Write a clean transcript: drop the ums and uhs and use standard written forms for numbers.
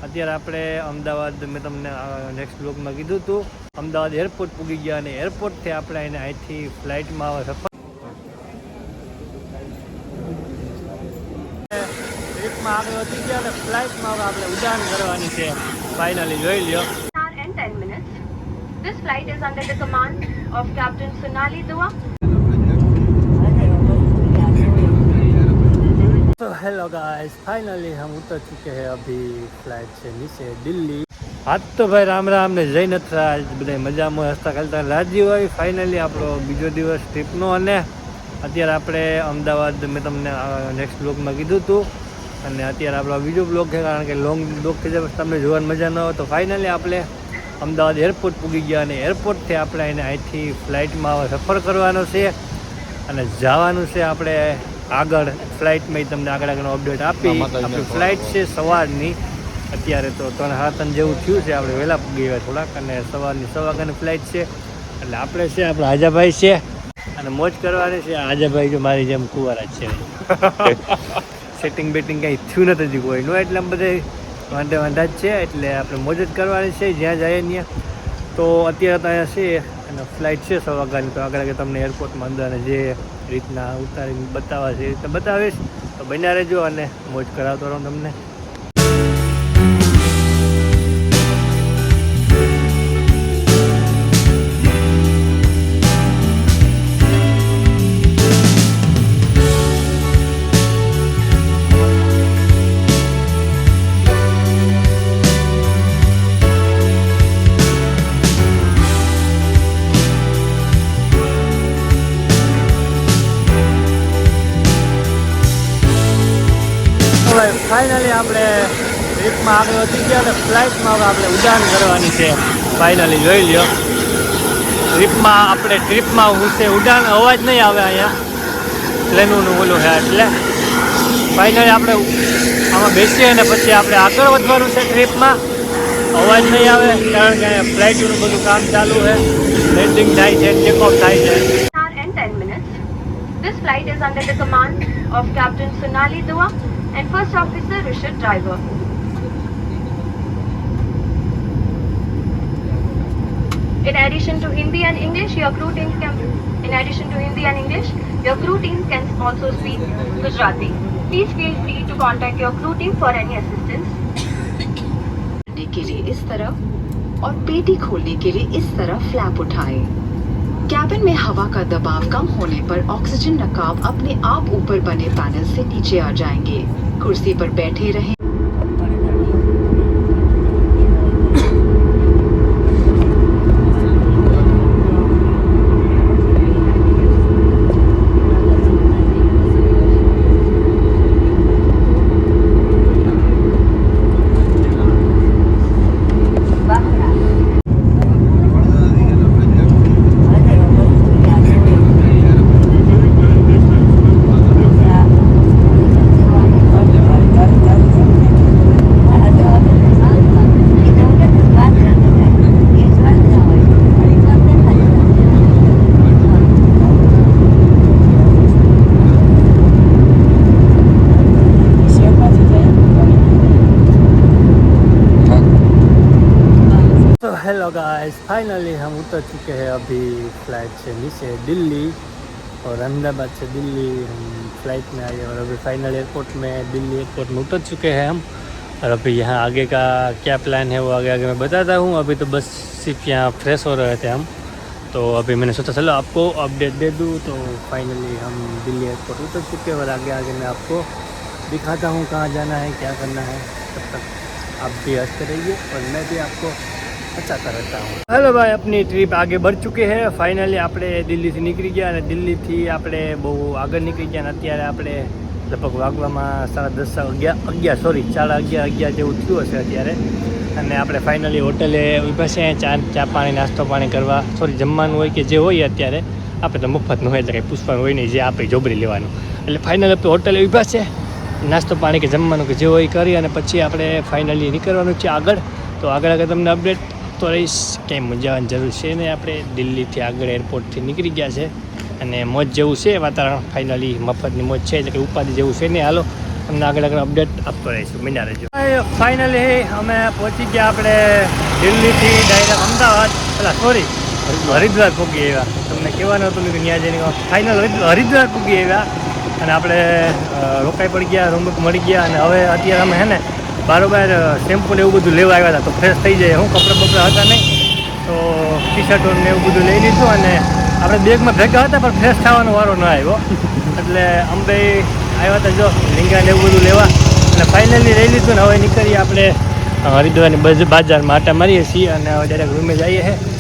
અત્યારે આપણે અમદાવાદ મેં તમને નેક્સ્ટ બ્લોગમાં કીધું હતું અમદાવાદ એરપોર્ટ પૂગી ગયા અને એરપોર્ટથી આપણે એને અહીંથી ફ્લાઇટમાં સફર ટ્રીપમાં આગળ વધી ગયા અને ફ્લાઇટમાં આપણે ઉડાન કરવાની છે ફાઇનલી જોઈ લ્યો. And 10 minutes. This flight is under the command of Captain Sonali Dua. तो हेलो गाइस फाइनली हम उतर चुके हैं अभी फ्लाइट से नीचे दिल्ली. आज तो भाई राम राम ने જય નથરાજ બધા મજામાં હસતા ખેલતા રાજીવ આવી ફાઇનલી આપણો બીજો દિવસ ટ્રીપનો અને અત્યારે આપણે અમદાવાદ મેં તમને નેક્સ્ટ બ્લોગમાં કીધું હતું અને અત્યારે આપણો બીજો બ્લોગ છે કારણ કે લોંગ બ્લોગ છે તમને જોવાની મજા ન હોય તો ફાઇનલી આપણે અમદાવાદ એરપોર્ટ પૂગી ગયા અને એરપોર્ટથી આપણે એને અહીંથી ફ્લાઇટમાં સફર કરવાનો છે અને જવાનું છે આપણે આગળ ફ્લાઇટમાં તમને આગળ અપડેટ આપી. આપણી ફ્લાઇટ છે સવારની અત્યારે તો 3-7 જેવું થયું છે આપણે વહેલા પૂગી ગયા થોડાક અને સવારની 1:15 વાગ્યાની ફ્લાઇટ છે એટલે આપણે છે આપણા આજાભાઈ છે અને મોજ કરવાની છે. આજાભાઈ જો મારી જેમ કુંવારા છે સેટિંગ બેટિંગ કંઈ થયું નથી કોઈનું એટલે આમ બધે વાંધા જ છે એટલે આપણે મોજ જ કરવાની છે જ્યાં જાય ત્યાં. તો અત્યારે તો અહીંયા છે અને ફ્લાઇટ છે 1:15 વાગ્યાની તો આગળ તમને એરપોર્ટમાં અંદર જે રીતના ઉતારીને બતાવવા છે એ રીતે બતાવીશ તો બન્યા રહેજો અને મોજ કરાવતો રહું તમને. ફાઇનલી આપણે ટ્રીપમાં આગળ વધી ગયા અને ફ્લાઇટમાં આપણે ઉડાન કરવાની છે ફાઇનલી જોઈ લ્યો. ટ્રીપમાં હું છે ઉડાન અવાજ નહીં આવે અહીંયા પ્લેનનું ઓલું છે એટલે ફાઇનલી આપણે આમાં બેસીએ અને પછી આપણે આગળ વધવાનું છે ટ્રીપમાં. અવાજ નહીં આવે કારણ કે ફ્લાઇટનું બધું કામ ચાલુ છે લેન્ડિંગ થાય છે ટેક ઓફ થાય છે. And 10 minutes. This flight is under the command of Captain Sonali Dua and First Officer Rishad Driver. In addition to Hindi and English, your crew team can also speak Gujarati. Please feel free to contact your crew team for any assistance. के लिए इस तरफ और पेटी खोलने के लिए इस तरफ फ्लैप उठाएं. कैबिन में हवा का दबाव कम होने पर ऑक्सीजन नकाब अपने आप ऊपर बने पैनल से नीचे आ जाएंगे. कुर्सी पर बैठे रहें. हेलो गाइस फाइनली हम उतर चुके हैं अभी फ्लाइट से नीचे दिल्ली और अहमदाबाद से दिल्ली हम फ्लाइट में आए और अभी फाइनल एयरपोर्ट में दिल्ली एयरपोर्ट में उतर चुके हैं हम. और अभी यहाँ आगे का क्या प्लान है वो आगे आगे मैं बताता हूँ. अभी तो बस सिर्फ यहाँ फ्रेश हो रहे थे हम तो अभी मैंने सोचा चलो आपको अपडेट दे दूँ. तो फाइनली हम दिल्ली एयरपोर्ट उतर चुके हैं और आगे आगे मैं आपको दिखाता हूँ कहाँ जाना है क्या करना है. तब तक आप भी हंसते रहिए और मैं भी आपको अच्छा रहता हूँ. हेलो भाई अपनी ट्रिप आगे बढ़ चुके हैं. फाइनली આપણે દિલ્હીથી નીકળી ગયા અને દિલ્હીથી આપણે બહુ આગળ નીકળી ગયા અને અત્યારે આપણે લગભગ વાગવામાં 11:30 જેવું થયું હશે અત્યારે અને આપણે ફાઇનલી હોટલે ઊભા છે. ચા પાણી નાસ્તો પાણી કરવા જમવાનું હોય કે જે હોય અત્યારે આપણે તો મફતનું હોય એટલે કંઈ પૂછવાનું હોય નહીં જે આપણે જોબરી લેવાનું એટલે ફાઇનલ આપણે હોટલે ઊભા છે. નાસ્તો પાણી કે જમવાનું કે જે હોય કરી અને પછી આપણે ફાઇનલી નીકળવાનું છે આગળ. તો આગળ તમને અપડેટ તો રહીશ ક્યાંય મજા આવવાની જરૂર છે ને. આપણે દિલ્હીથી આગળ એરપોર્ટથી નીકળી ગયા છે અને મોજ જેવું છે વાતાવરણ. ફાઇનલી મફતની મોજ છે એટલે કે ઉપાધિ જેવું છે ને. હાલો તમને આગળ અપડેટ આપતો રહીશું, બન્યા રહેજો. ફાઇનલી અમે પહોંચી ગયા આપણે દિલ્હીથી ડાયરેક્ટ અમદાવાદ, હરિદ્વાર પૂગી આવ્યા. તમને કહેવાનું હતું કે ત્યાં જઈને ફાઇનલ હરિદ્વાર પૂગી આવ્યા અને આપણે રોકાઈ પડી ગયા, રૂમ મળી ગયા. અને હવે અત્યારે અમે હે ને બારોબાર શેમ્પુ ને એવું બધું લેવા આવ્યા હતા, તો ફ્રેશ થઈ જાય. હું કપડાં બપડા હતા નહીં, તો ટી શર્ટો ને એવું બધું લઈ લીધું. અને આપણે બેગમાં ભેગા હતા પણ ફ્રેશ થવાનો વારો ન આવ્યો, એટલે અંબે આવ્યા હતા જો લીંગા ને એવું બધું લેવા, અને ફાઇનલી લઈ લીધું. ને હવે નીકળીએ આપણે હરિદ્વારની બજારમાં આટા મારીએ છીએ અને હવે ડાયરેક્ટ રૂમે જઈએ છીએ.